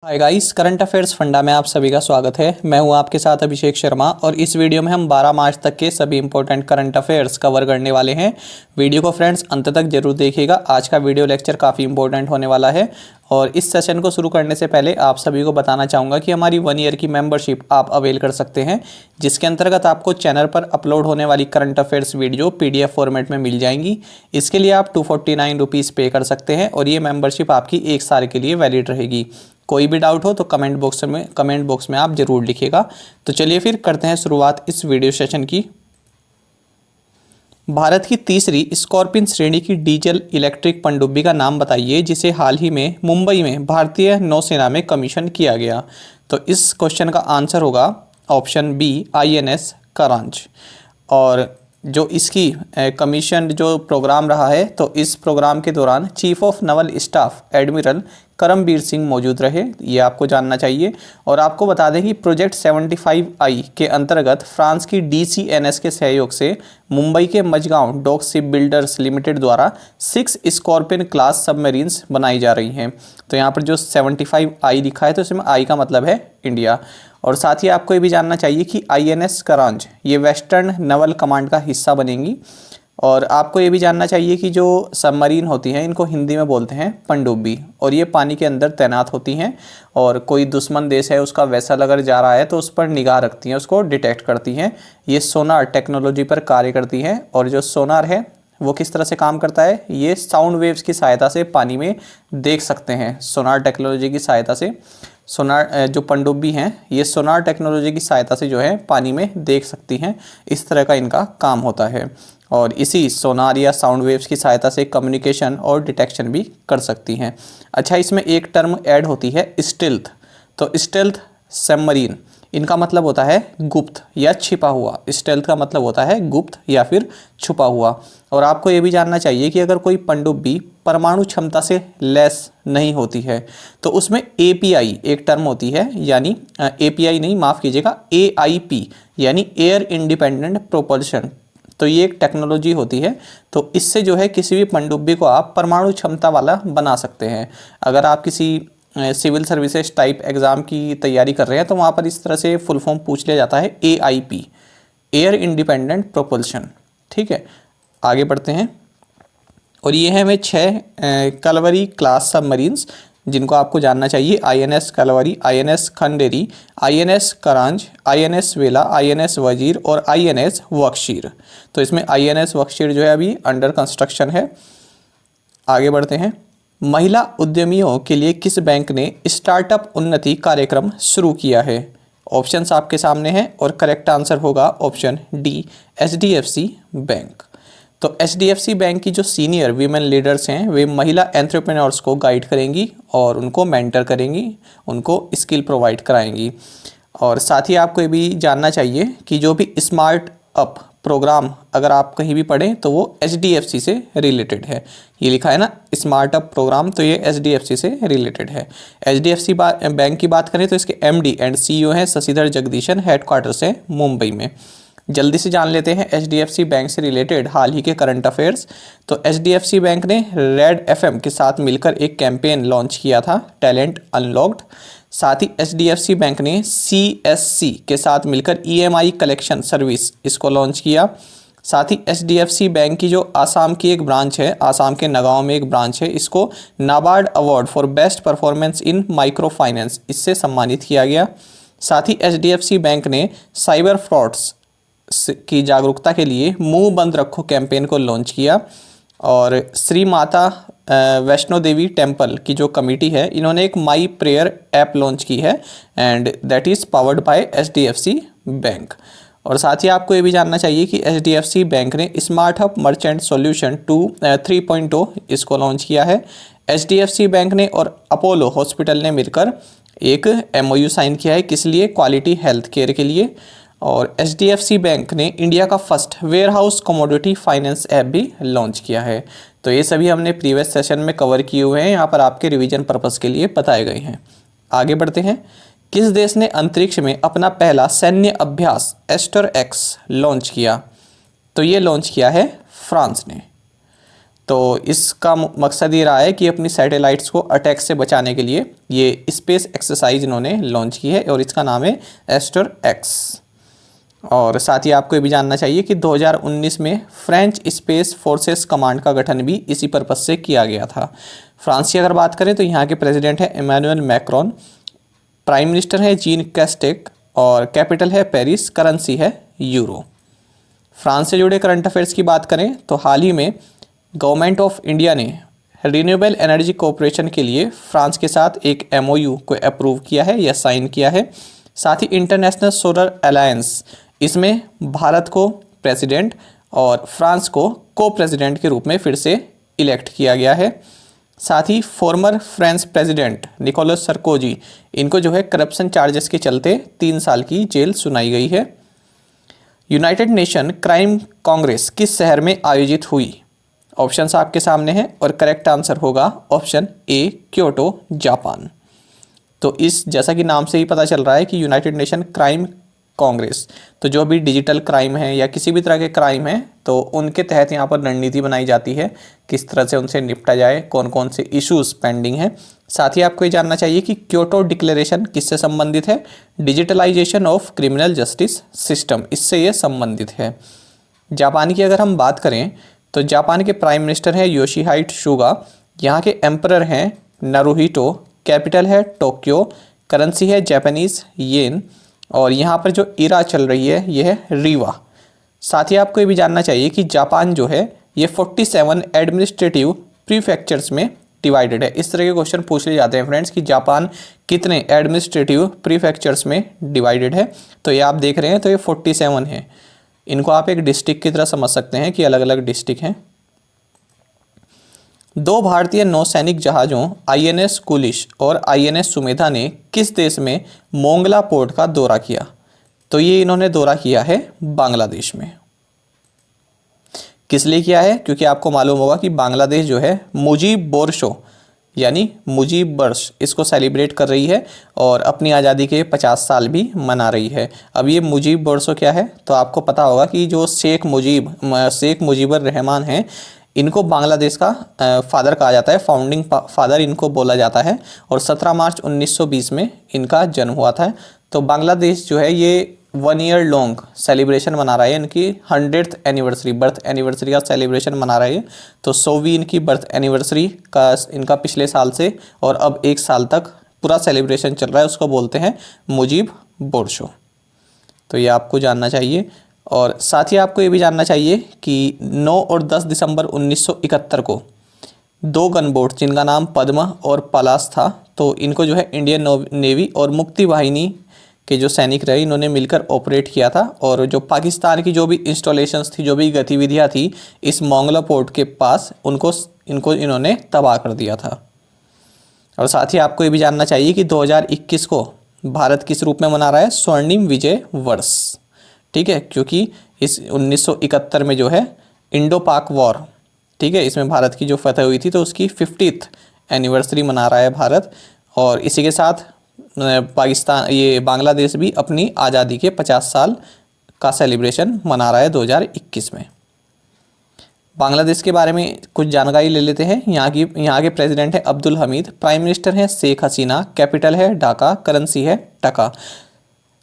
Hi guys, current affairs funda में आप सभी का स्वागत है। मैं हूं आपके साथ अभिषेक शर्मा और इस वीडियो में हम 12 मार्च तक के सभी इंपॉर्टेंट करंट अफेयर्स कवर करने वाले हैं। वीडियो को फ्रेंड्स अंत तक जरूर देखिएगा। आज का वीडियो लेक्चर काफ़ी इंपॉर्टेंट होने वाला है और इस सेशन को शुरू करने से पहले आप सभी को बताना चाहूँगा कि हमारी 1 ईयर की मेंबरशिप आप अवेल कर सकते हैं, जिसके अंतर्गत आपको चैनल पर अपलोड होने वाली current affairs video PDF format में मिल जाएंगी। इसके लिए आप 249 रुपीज़ पे कर सकते हैं और ये मेंबरशिप आपकी 1 साल के लिए वैलिड रहेगी। कोई भी डाउट हो तो कमेंट बॉक्स में आप जरूर लिखिएगा। तो चलिए फिर करते हैं शुरुआत इस वीडियो सेशन की। भारत की तीसरी स्कॉर्पिन श्रेणी की डीजल इलेक्ट्रिक पनडुब्बी का नाम बताइए जिसे हाल ही में मुंबई में भारतीय नौसेना में कमीशन किया गया। तो इस क्वेश्चन का आंसर होगा ऑप्शन बी, INS करांच। और जो इसकी कमीशन जो प्रोग्राम रहा है, तो इस प्रोग्राम के दौरान chief of Naval staff admiral Karambir Singh मौजूद रहे, ये आपको जानना चाहिए। और आपको बता दें कि प्रोजेक्ट 75I के अंतर्गत फ्रांस की DCNS के सहयोग से मुंबई के Mazagon dock shipbuilders limited द्वारा 6 स्कॉर्पियन क्लास सबमरीन्स बनाई जा रही हैं। तो यहाँ पर जो 75I लिखा है तो इसमें I का मतलब है इंडिया। और साथ ही आपको ये भी जानना चाहिए कि INS करांच ये वेस्टर्न नवल कमांड का हिस्सा बनेंगी। और आपको ये भी जानना चाहिए कि जो सबमरीन होती हैं इनको हिंदी में बोलते हैं पनडुब्बी, और ये पानी के अंदर तैनात होती हैं और कोई दुश्मन देश है उसका वेसल अगर जा रहा है तो उस पर निगाह रखती हैं, उसको डिटेक्ट करती हैं। ये सोनार टेक्नोलॉजी पर कार्य करती हैं। और जो सोनार है वो किस तरह से काम करता है, ये साउंड वेव्स की सहायता से पानी में देख सकते हैं। सोनार टेक्नोलॉजी की सहायता से सोनार जो पनडुब्बी हैं ये सोनार टेक्नोलॉजी की सहायता से जो है पानी में देख सकती हैं। इस तरह का इनका काम होता है और इसी सोनार या साउंड वेव्स की सहायता से कम्युनिकेशन और डिटेक्शन भी कर सकती हैं। अच्छा, इसमें एक टर्म ऐड होती है स्टेल्थ। तो स्टेल्थ सबमरीन इनका मतलब होता है गुप्त या छिपा हुआ। स्टेल्थ का मतलब होता है गुप्त या फिर छुपा हुआ। और आपको ये भी जानना चाहिए कि अगर कोई पनडुब्बी परमाणु क्षमता से लेस नहीं होती है तो उसमें API एक टर्म होती है, यानी API नहीं, माफ़ कीजिएगा, AIP यानी एयर इंडिपेंडेंट प्रोपल्शन। तो ये एक टेक्नोलॉजी होती है। तो इससे जो है किसी भी पनडुब्बी को आप परमाणु क्षमता वाला बना सकते हैं। अगर आप किसी सिविल सर्विसेज टाइप एग्ज़ाम की तैयारी कर रहे हैं तो वहाँ पर इस तरह से फुल फॉर्म पूछ लिया जाता है AIP, एयर इंडिपेंडेंट प्रोपल्शन। ठीक है, आगे बढ़ते हैं। और ये हैं हमें 6 कलवरी क्लास सबमरीन्स जिनको आपको जानना चाहिए। INS Kalvari, INS Khanderi, INS करांच, INS वेला, INS वजीर और INS बख्शीर। तो इसमें INS बख्शीर जो है अभी अंडर कंस्ट्रक्शन है। आगे बढ़ते हैं। महिला उद्यमियों के लिए किस बैंक ने स्टार्टअप उन्नति कार्यक्रम शुरू किया है? ऑप्शंस आपके सामने हैं और करेक्ट आंसर होगा ऑप्शन डी, HDFC बैंक। तो HDFC बैंक की जो सीनियर वीमेन लीडर्स हैं वे महिला एंटरप्रेन्योर्स को गाइड करेंगी और उनको मेंटर करेंगी, उनको स्किल प्रोवाइड कराएंगी। और साथ ही आपको ये भी जानना चाहिए कि जो भी स्मार्ट अप प्रोग्राम अगर आप कहीं भी पढ़ें तो वो HDFC से रिलेटेड है। ये लिखा है ना स्मार्ट अप प्रोग्राम, तो ये HDFC से रिलेटेड है। HDFC बैंक की बात करें तो इसके MD एंड CEO हैं शशिधर जगदीशन, हेडक्वार्टर्स है मुंबई में। जल्दी से जान लेते हैं HDFC बैंक से रिलेटेड हाल ही के करंट अफेयर्स। तो HDFC बैंक ने रेड FM के साथ मिलकर एक कैंपेन लॉन्च किया था, टैलेंट अनलॉक्ड। साथ ही HDFC बैंक ने CSC के साथ मिलकर EMI कलेक्शन सर्विस इसको लॉन्च किया। साथ ही HDFC बैंक की जो आसाम की एक ब्रांच है, आसाम के नगांव में एक ब्रांच है, इसको NABARD award for best performance in micro finance इससे सम्मानित किया गया। साथ ही HDFC बैंक ने साइबर फ्रॉड्स की जागरूकता के लिए मुंह बंद रखो कैंपेन को लॉन्च किया। और श्री माता वैष्णो देवी टेम्पल की जो कमेटी है इन्होंने एक माई प्रेयर ऐप लॉन्च की है and that is powered by HDFC bank. और साथ ही आपको ये भी जानना चाहिए कि HDFC बैंक ने स्मार्ट हब मर्चेंट सॉल्यूशन 3.0 इसको लॉन्च किया है। HDFC बैंक ने और अपोलो हॉस्पिटल ने मिलकर एक MOU साइन किया है, किस लिए? क्वालिटी हेल्थ केयर के लिए। और HDFC बैंक ने इंडिया का first warehouse commodity finance app भी लॉन्च किया है। तो ये सभी हमने प्रीवियस सेशन में कवर किए हुए हैं, यहाँ पर आपके रिवीजन पर्पज़ के लिए बताए गए हैं। आगे बढ़ते हैं। किस देश ने अंतरिक्ष में अपना पहला सैन्य अभ्यास एस्टर X लॉन्च किया? तो ये लॉन्च किया है फ्रांस ने। तो इसका मकसद ये रहा है कि अपनी सैटेलाइट्स को अटैक से बचाने के लिए ये स्पेस एक्सरसाइज इन्होंने लॉन्च की है और इसका नाम है एस्टर एक्स। और साथ ही आपको ये भी जानना चाहिए कि 2019 में फ्रेंच स्पेस फोर्सेस कमांड का गठन भी इसी पर्पज से किया गया था। फ्रांस की अगर बात करें तो यहाँ के प्रेसिडेंट है इमैनुअल मैक्रोन, प्राइम मिनिस्टर है जीन कैस्टेक और कैपिटल है पेरिस, करेंसी है यूरो। फ्रांस से जुड़े करंट अफेयर्स की बात करें तो हाल ही में गवर्नमेंट ऑफ इंडिया ने रिन्यूएबल एनर्जी कोऑपरेशन के लिए फ्रांस के साथ एक MOU को अप्रूव किया है या साइन किया है। साथ ही इंटरनेशनल सोलर अलायंस, इसमें भारत को प्रेसिडेंट और फ्रांस को को प्रेसिडेंट के रूप में फिर से इलेक्ट किया गया है। साथ ही former French president Nicolas Sarkozy, इनको जो है करप्शन चार्जेस के चलते 3 साल की जेल सुनाई गई है। यूनाइटेड नेशन क्राइम कांग्रेस किस शहर में आयोजित हुई? ऑप्शंस आपके सामने हैं और करेक्ट आंसर होगा ऑप्शन ए क्योटो, जापान। तो इस जैसा कि नाम से ही पता चल रहा है कि यूनाइटेड नेशन क्राइम कांग्रेस, तो जो भी डिजिटल क्राइम है या किसी भी तरह के क्राइम है तो उनके तहत यहाँ पर रणनीति बनाई जाती है, किस तरह से उनसे निपटा जाए, कौन कौन से इश्यूज पेंडिंग हैं। साथ ही आपको ये जानना चाहिए कि क्योटो डिक्लेरेशन किससे संबंधित है? Digitalisation of criminal justice system, इससे ये संबंधित है। जापान की अगर हम बात करें तो जापान के प्राइम मिनिस्टर हैं योशिहाइड सुगा, यहाँ के एम्परर हैं नारुहितो, कैपिटल है टोक्यो, करेंसी है जापानीज येन और यहाँ पर जो इरा चल रही है यह है रीवा। साथ ही आपको ये भी जानना चाहिए कि जापान जो है ये 47 एडमिनिस्ट्रेटिव प्रीफेक्चर्स में डिवाइडेड है। इस तरह के क्वेश्चन पूछ लिए जाते हैं फ्रेंड्स कि जापान कितने एडमिनिस्ट्रेटिव प्रीफेक्चर्स में डिवाइडेड है, तो ये आप देख रहे हैं तो ये 47 है। इनको आप एक डिस्ट्रिक्ट की तरह समझ सकते हैं कि अलग अलग डिस्ट्रिक्ट हैं। 2 भारतीय नौसैनिक जहाज़ों INS कुलिश और INS सुमेधा ने किस देश में मोंगला पोर्ट का दौरा किया? तो ये इन्होंने दौरा किया है बांग्लादेश में। किस लिए किया है? क्योंकि आपको मालूम होगा कि बांग्लादेश जो है मुजीब बोरशो यानी मुजीब वर्ष इसको सेलिब्रेट कर रही है और अपनी आज़ादी के 50 साल भी मना रही है। अब ये मुजीब वर्षो क्या है? तो आपको पता होगा कि जो शेख मुजीबर रहमान हैं, इनको बांग्लादेश का फादर कहा जाता है, फाउंडिंग फादर इनको बोला जाता है और 17 मार्च 1920 में इनका जन्म हुआ था। तो बांग्लादेश जो है ये 1 ईयर लॉन्ग सेलिब्रेशन मना रहा है, इनकी 100th एनिवर्सरी, बर्थ एनिवर्सरी का सेलिब्रेशन मना रहा है। तो 100वीं इनकी बर्थ एनिवर्सरी का इनका पिछले साल से और अब 1 साल तक पूरा सेलिब्रेशन चल रहा है, उसको बोलते हैं मुजीब बोरशो। तो ये आपको जानना चाहिए। और साथ ही आपको ये भी जानना चाहिए कि 9 और 10 दिसंबर 1971 को 2 गनबोट जिनका नाम पद्मा और पलाश था, तो इनको जो है इंडियन नेवी और मुक्ति वाहिनी के जो सैनिक रहे इन्होंने मिलकर ऑपरेट किया था। और जो पाकिस्तान की जो भी इंस्टॉलेशंस थी, जो भी गतिविधियां थी इस मोंगला पोर्ट के पास, इनको इन्होंने तबाह कर दिया था। और साथ ही आपको ये भी जानना चाहिए कि 2021 को भारत किस रूप में मना रहा है? स्वर्णिम विजय वर्ष, ठीक है, क्योंकि इस 1971 में जो है इंडो पाक वॉर, ठीक है, इसमें भारत की जो फतह हुई थी तो उसकी 50th एनिवर्सरी मना रहा है भारत। और इसी के साथ बांग्लादेश भी अपनी आज़ादी के 50 साल का सेलिब्रेशन मना रहा है 2021 में। बांग्लादेश के बारे में कुछ जानकारी ले लेते हैं। यहाँ के प्रेसिडेंट है अब्दुल हमीद, प्राइम मिनिस्टर हैं शेख हसीना, कैपिटल है ढाका, करेंसी है टका।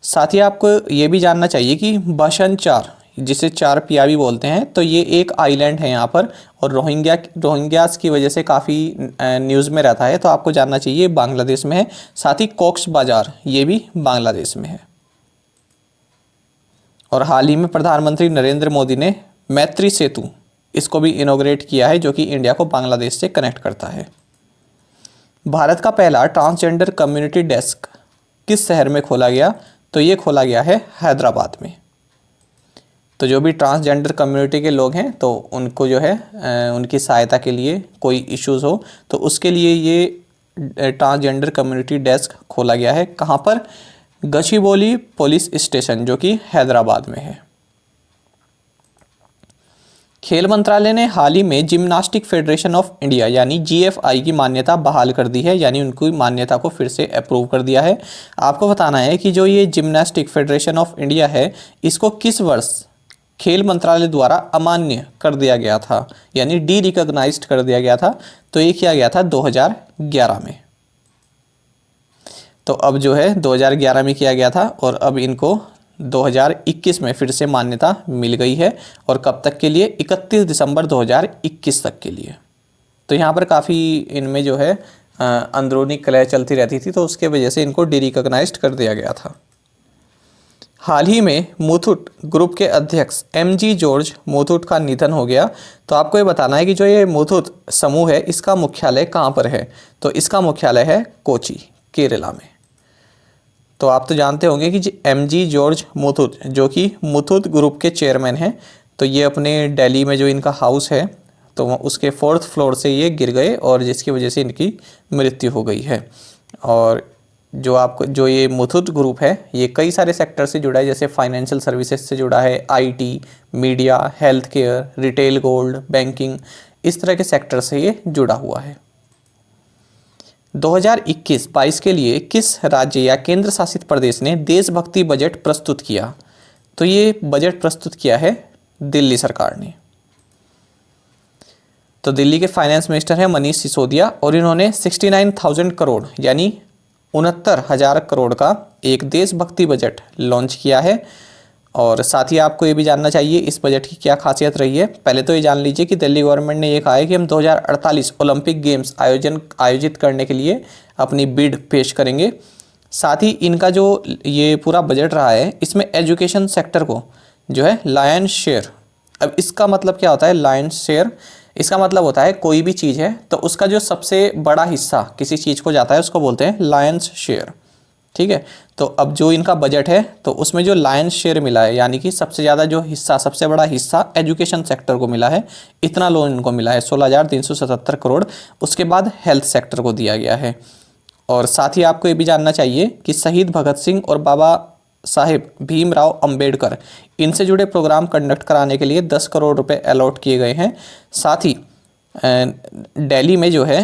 साथ ही आपको ये भी जानना चाहिए कि भाषण 4, जिसे 4 पिया भी बोलते हैं, तो ये एक आइलैंड है यहाँ पर और रोहिंग्यास की वजह से काफ़ी न्यूज़ में रहता है, तो आपको जानना चाहिए बांग्लादेश में है। साथ ही कॉक्स बाजार ये भी बांग्लादेश में है। और हाल ही में प्रधानमंत्री नरेंद्र मोदी ने मैत्री सेतु इसको भी इनॉग्रेट किया है, जो कि इंडिया को बांग्लादेश से कनेक्ट करता है। भारत का पहला ट्रांसजेंडर कम्युनिटी डेस्क किस शहर में खोला गया? तो ये खोला गया है हैदराबाद में। तो जो भी ट्रांसजेंडर कम्युनिटी के लोग हैं तो उनको जो है उनकी सहायता के लिए कोई इश्यूज़ हो तो उसके लिए ये ट्रांसजेंडर कम्युनिटी डेस्क खोला गया है। कहाँ पर? गचिबौली पुलिस स्टेशन, जो कि हैदराबाद में है। खेल मंत्रालय ने हाल ही में जिम्नास्टिक फेडरेशन ऑफ इंडिया यानी GFI की मान्यता बहाल कर दी है, यानी उनकी मान्यता को फिर से अप्रूव कर दिया है। आपको बताना है कि जो ये जिम्नास्टिक फेडरेशन ऑफ इंडिया है इसको किस वर्ष खेल मंत्रालय द्वारा अमान्य कर दिया गया था, यानी डी रिकॉग्नाइज्ड कर दिया गया था। तो ये किया गया था 2011 में। तो अब जो है 2011 में किया गया था और अब इनको 2021 में फिर से मान्यता मिल गई है। और कब तक के लिए? 31 दिसंबर 2021 तक के लिए। तो यहाँ पर काफ़ी इनमें जो है अंदरूनी कलह चलती रहती थी, तो उसके वजह से इनको डी रिकॉग्नाइज्ड कर दिया गया था। हाल ही में मुथूट ग्रुप के अध्यक्ष एमजी जॉर्ज मुथूट का निधन हो गया। तो आपको ये बताना है कि जो ये मुथूट समूह है इसका मुख्यालय कहाँ पर है? तो इसका मुख्यालय है कोची, केरला में। तो आप तो जानते होंगे कि एमजी जॉर्ज मुथूट जो कि मुथूट ग्रुप के चेयरमैन हैं, तो ये अपने दिल्ली में जो इनका हाउस है तो उसके 4th फ्लोर से ये गिर गए और जिसकी वजह से इनकी मृत्यु हो गई है। और जो ये मुथूट ग्रुप है ये कई सारे सेक्टर से जुड़ा है, जैसे फाइनेंशियल सर्विसेज से जुड़ा है, IT, media, health care, retail, gold, banking, इस तरह के सेक्टर से ये जुड़ा हुआ है। 2021-22 के लिए किस राज्य या केंद्र शासित प्रदेश ने देशभक्ति बजट प्रस्तुत किया? तो ये बजट प्रस्तुत किया है दिल्ली सरकार ने। तो दिल्ली के फाइनेंस मिनिस्टर हैं मनीष सिसोदिया और इन्होंने 69,000 करोड़ यानी 69,000 करोड़ का एक देशभक्ति बजट लॉन्च किया है। और साथ ही आपको ये भी जानना चाहिए इस बजट की क्या खासियत रही है। पहले तो ये जान लीजिए कि दिल्ली गवर्नमेंट ने ये कहा है कि हम 2048 ओलंपिक गेम्स आयोजित करने के लिए अपनी बिड पेश करेंगे। साथ ही इनका जो ये पूरा बजट रहा है इसमें एजुकेशन सेक्टर को जो है लायन शेयर, अब इसका मतलब क्या होता है लायन शेयर? इसका मतलब होता है कोई भी चीज़ है तो उसका जो सबसे बड़ा हिस्सा किसी चीज़ को जाता है उसको बोलते हैं लायंस शेयर। ठीक है, तो अब जो इनका बजट है तो उसमें जो लायंस शेयर मिला है यानी कि सबसे ज़्यादा जो हिस्सा, सबसे बड़ा हिस्सा एजुकेशन सेक्टर को मिला है। इतना लोन इनको मिला है 16,377 करोड़। उसके बाद हेल्थ सेक्टर को दिया गया है। और साथ ही आपको ये भी जानना चाहिए कि शहीद भगत सिंह और बाबा साहेब भीमराव अंबेडकर इनसे जुड़े प्रोग्राम कंडक्ट कराने के लिए 10 करोड़ रुपए अलॉट किए गए हैं। साथ ही दिल्ली में जो है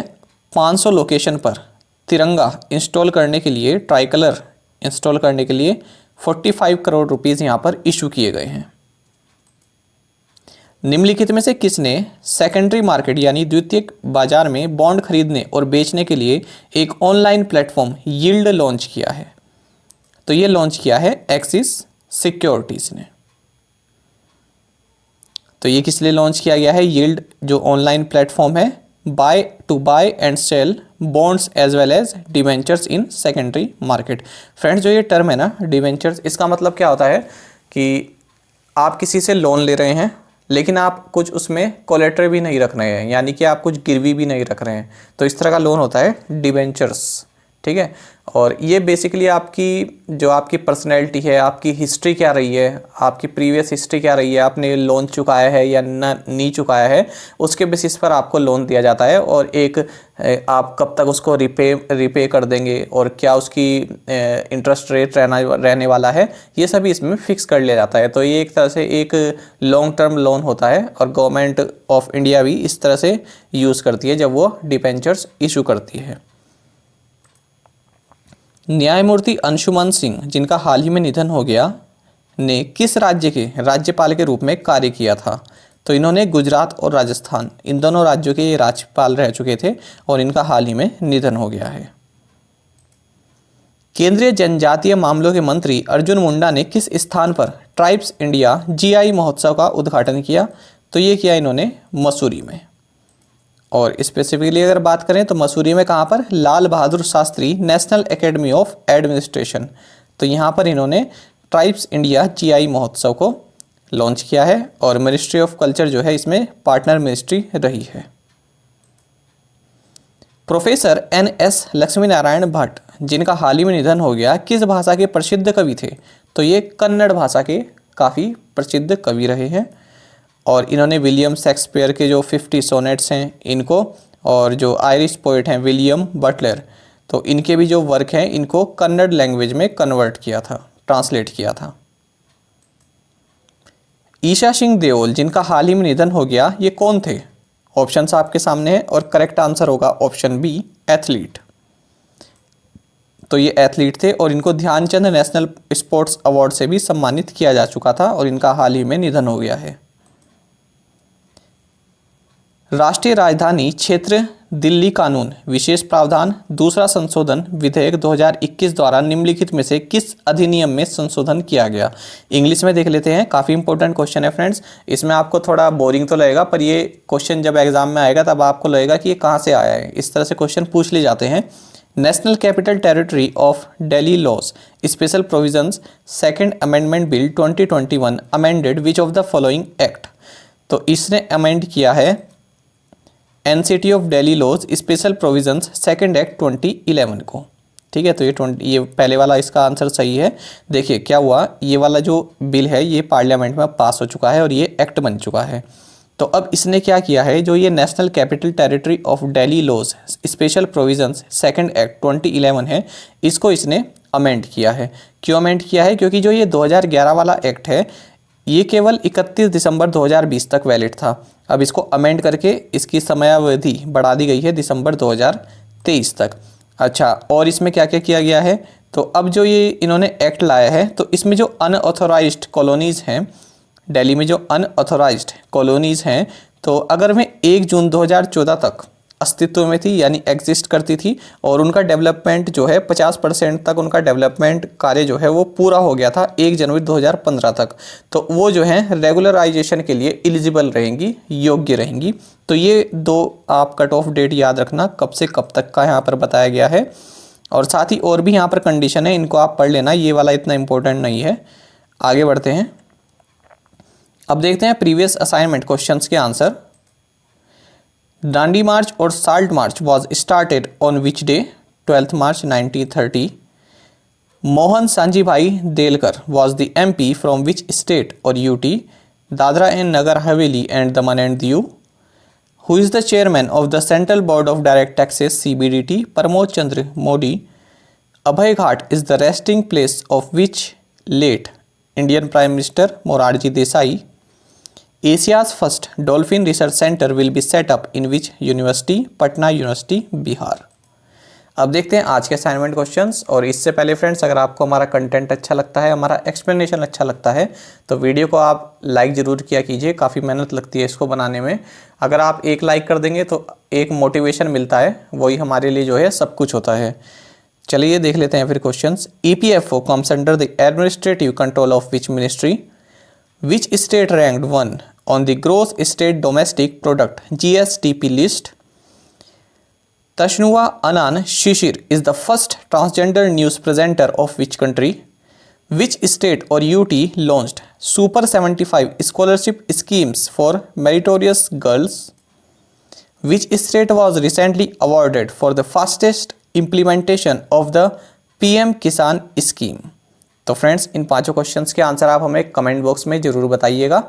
500 लोकेशन पर तिरंगा इंस्टॉल करने के लिए, ट्राई कलर इंस्टॉल करने के लिए 45 करोड़ रुपीज़ यहाँ पर इशू किए गए हैं। निम्नलिखित में से किसने सेकेंडरी मार्केट यानी द्वितीयक बाजार में बॉन्ड खरीदने और बेचने के लिए एक ऑनलाइन प्लेटफॉर्म यील्ड लॉन्च किया है? तो ये लॉन्च किया है एक्सिस सिक्योरिटीज ने। तो ये किस लिए लॉन्च किया गया है? यील्ड जो ऑनलाइन प्लेटफॉर्म है buy and sell bonds as well as debentures in secondary market. Friends, जो ये टर्म है ना डिवेंचर्स, इसका मतलब क्या होता है कि आप किसी से लोन ले रहे हैं लेकिन आप कुछ उसमें कोलेटरल भी नहीं रख रहे हैं, यानी कि आप कुछ गिरवी भी नहीं रख रहे हैं, तो इस तरह का लोन होता है डिवेंचर्स। ठीक है, और ये बेसिकली आपकी पर्सनैलिटी है, आपकी हिस्ट्री क्या रही है, आपकी प्रीवियस हिस्ट्री क्या रही है, आपने लोन चुकाया है या नहीं चुकाया है, उसके बेसिस पर आपको लोन दिया जाता है। और एक आप कब तक उसको रिपे कर देंगे और क्या उसकी इंटरेस्ट रेट रहने वाला है, ये सभी इसमें फिक्स कर लिया जाता है। तो ये एक तरह से एक लॉन्ग टर्म लोन होता है और गवर्नमेंट ऑफ इंडिया भी इस तरह से यूज़ करती है जब वो डिबेंचर्स इशू करती है। न्यायमूर्ति अंशुमन सिंह, जिनका हाल ही में निधन हो गया, ने किस राज्य के राज्यपाल के रूप में कार्य किया था? तो इन्होंने गुजरात और राजस्थान इन दोनों राज्यों के ये राज्यपाल रह चुके थे और इनका हाल ही में निधन हो गया है। केंद्रीय जनजातीय मामलों के मंत्री अर्जुन मुंडा ने किस स्थान पर ट्राइब्स इंडिया जीआई महोत्सव का उद्घाटन किया? तो ये किया इन्होंने मसूरी में। और स्पेसिफिकली अगर बात करें तो मसूरी में कहाँ पर? Lal Bahadur Shastri national academy of administration. तो यहाँ पर इन्होंने ट्राइब्स इंडिया जीआई महोत्सव को लॉन्च किया है और मिनिस्ट्री ऑफ कल्चर जो है इसमें पार्टनर मिनिस्ट्री रही है। प्रोफेसर NS लक्ष्मी नारायण भट्ट, जिनका हाल ही में निधन हो गया, किस भाषा के प्रसिद्ध कवि थे? तो ये कन्नड़ भाषा के काफ़ी प्रसिद्ध कवि रहे हैं। और इन्होंने विलियम शेक्सपियर के जो 50 सोनेट्स हैं इनको, और जो आयरिश पोइट हैं विलियम बटलर, तो इनके भी जो वर्क हैं इनको कन्नड़ लैंग्वेज में कन्वर्ट किया था, ट्रांसलेट किया था। ईशा सिंह देओल, जिनका हाल ही में निधन हो गया, ये कौन थे? ऑप्शंस आपके सामने है और करेक्ट आंसर होगा ऑप्शन बी, एथलीट। तो ये एथलीट थे और इनको ध्यानचंद नेशनल स्पोर्ट्स अवार्ड से भी सम्मानित किया जा चुका था और इनका हाल ही में निधन हो गया है। राष्ट्रीय राजधानी क्षेत्र दिल्ली कानून विशेष प्रावधान दूसरा संशोधन विधेयक 2021 द्वारा निम्नलिखित में से किस अधिनियम में संशोधन किया गया। इंग्लिश में देख लेते हैं, काफ़ी इंपॉर्टेंट क्वेश्चन है फ्रेंड्स। इसमें आपको थोड़ा बोरिंग तो लगेगा, पर ये क्वेश्चन जब एग्जाम में आएगा तब आपको लगेगा कि ये कहाँ से आया है। इस तरह से क्वेश्चन पूछ लिए जाते हैं। National capital territory of Delhi laws special provisions second amendment bill 2021 amended which of the following act. तो इसने अमेंड किया है NCT of Delhi laws special provisions second act 2011 को। ठीक है, तो ये पहले वाला इसका आंसर सही है। देखिए क्या हुआ, ये वाला जो बिल है ये पार्लियामेंट में पास हो चुका है और ये एक्ट बन चुका है। तो अब इसने क्या किया है, जो ये national capital territory of Delhi laws special provisions second act 2011 है, इसको इसने अमेंड किया है। क्यों अमेंड किया है? क्योंकि जो ये 2011 वाला एक्ट है ये केवल 31 दिसंबर 2020 तक वैलिड था। अब इसको अमेंड करके इसकी समयावधि बढ़ा दी गई है दिसंबर 2023 तक। अच्छा, और इसमें क्या क्या किया गया है, तो अब जो ये इन्होंने एक्ट लाया है तो इसमें जो अनऑथोराइज्ड कॉलोनीज़ हैं, दिल्ली में जो अनऑथोराइज्ड कॉलोनीज़ हैं, तो अगर मैं 1 जून 2014 तक अस्तित्व में थी यानी एग्जिस्ट करती थी और उनका डेवलपमेंट जो है 50% तक उनका डेवलपमेंट कार्य जो है वो पूरा हो गया था 1 जनवरी 2015 तक, तो वो जो है रेगुलराइजेशन के लिए एलिजिबल रहेंगी, योग्य रहेंगी। तो ये दो आप कट ऑफ डेट याद रखना, कब से कब तक का यहाँ पर बताया गया है। और साथ ही और भी यहाँ पर कंडीशन है, इनको आप पढ़ लेना, ये वाला इतना इंपॉर्टेंट नहीं है। आगे बढ़ते हैं, अब देखते हैं प्रीवियस असाइनमेंट क्वेश्चंस के आंसर। दांडी मार्च और salt march was started on which day? 12 March 1930। Mohan Sanjibhai Delkar was the MP from which state और UT? Dadra and Nagar Haveli and Daman and Diu. Who is the chairman of the central board of direct taxes CBDT? Pramod Chandra Modi. Abhay Ghat is the resting place of which late Indian prime minister? Morarji Desai. Asia's first dolphin research centre will be set up in which university? Patna university Bihar. अब देखते हैं आज के assignment questions. और इससे पहले friends, अगर आपको हमारा कंटेंट अच्छा लगता है, हमारा एक्सप्लेनेशन अच्छा लगता है, तो वीडियो को आप लाइक ज़रूर किया कीजिए। काफ़ी मेहनत लगती है इसको बनाने में। अगर आप एक लाइक कर देंगे तो एक मोटिवेशन मिलता है, वही हमारे लिए जो है सब कुछ होता है। चलिए देख लेते हैं फिर questions. EPFO comes under the administrative control of which ministry? Which state ranked 1 on the gross state domestic product GSDP list? Tashnua Anan Shishir is the first transgender news presenter of which country? Which state or UT launched Super 75 scholarship schemes for meritorious girls? Which state was recently awarded for the fastest implementation of the PM Kisan scheme? तो friends, इन पांचों questions के answer आप हमें comment box में ज़रूर बताइएगा।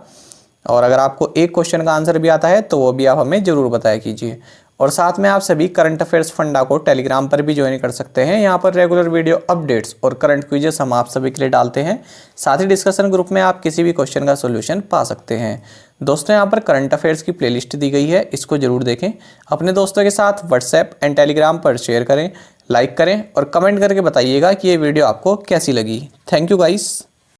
और अगर आपको एक क्वेश्चन का आंसर भी आता है तो वो भी आप हमें ज़रूर बताया कीजिए। और साथ में आप सभी करंट अफेयर्स फंडा को टेलीग्राम पर भी ज्वाइन कर सकते हैं। यहाँ पर रेगुलर वीडियो अपडेट्स और करंट क्विजेस हम आप सभी के लिए डालते हैं। साथ ही डिस्कशन ग्रुप में आप किसी भी क्वेश्चन का सोल्यूशन पा सकते हैं। दोस्तों, यहाँ पर करंट अफेयर्स की प्लेलिस्ट दी गई है, इसको ज़रूर देखें। अपने दोस्तों के साथ व्हाट्सएप एंड टेलीग्राम पर शेयर करें, लाइक करें और कमेंट करके बताइएगा कि ये वीडियो आपको कैसी लगी। Thank you guys.